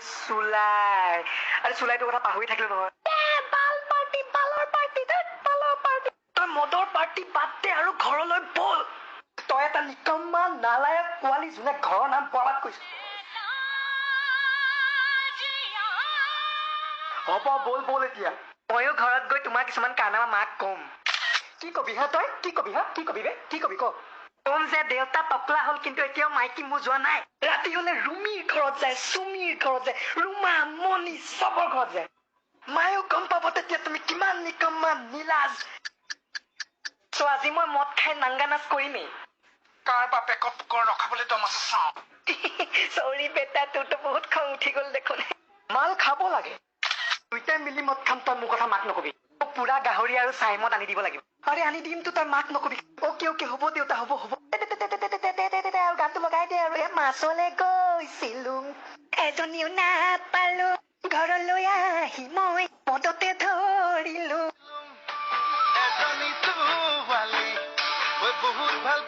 চুলাই আৰে চুলাইটোৰ কথা পাহৰি থাকিলো নহয় বালৰ পাৰ্টি তই মদৰ পাৰ্টি বাদ দে আৰু ঘৰলৈ বল তই এটা নিকম্মা নালায়ক পোৱালি যোনে ঘৰৰ নাম বৰবাদ কৰিছে হ'ব বল এতিয়া ময়ো ঘৰত গৈ তোমাৰ কিছুমান কাৰনামা মাক কম কি কবি হা তই কি কবি বে কি কবি ক কম যে দেউতা টকলা হ'ল কিন্তু এতিয়াও মাইকী মোৰ যোৱা নাই ৰাতি হলে ৰুমিৰ ঘৰত যায় চুমিৰ ঘৰত যায় ৰুমা মণি চবৰ ঘৰত যায় মায়েও গম পাব তেতিয়া তুমি কিমান নিকম্মা নীলাজ চ' আজি মই মদ খাই নাংগা নাচ কৰিমেই কাৰ বাপেকৰ পুকৰ ৰখাবলৈ তই মাছ চাওঁ চৰি বেটা তোৰতো বহুত খং উঠি গ'ল দেখোন মাল খাব লাগে দুইটাই মিলি মদ খাম তই মোৰ কথা মাক নকবি পুৰা গাহৰি আৰু চাই মদ আনি দিব লাগিব আৰে আনি দিম তো তই মাক নকবি অকে হ'ব দেউতা হ'ব আৰু গানটো লগাই দে আৰু মাছলে গৈছিলো এজনীও নাপালো ঘৰলৈ আহি মই মদতে ধৰিলো এজনী তো বহুত ভাল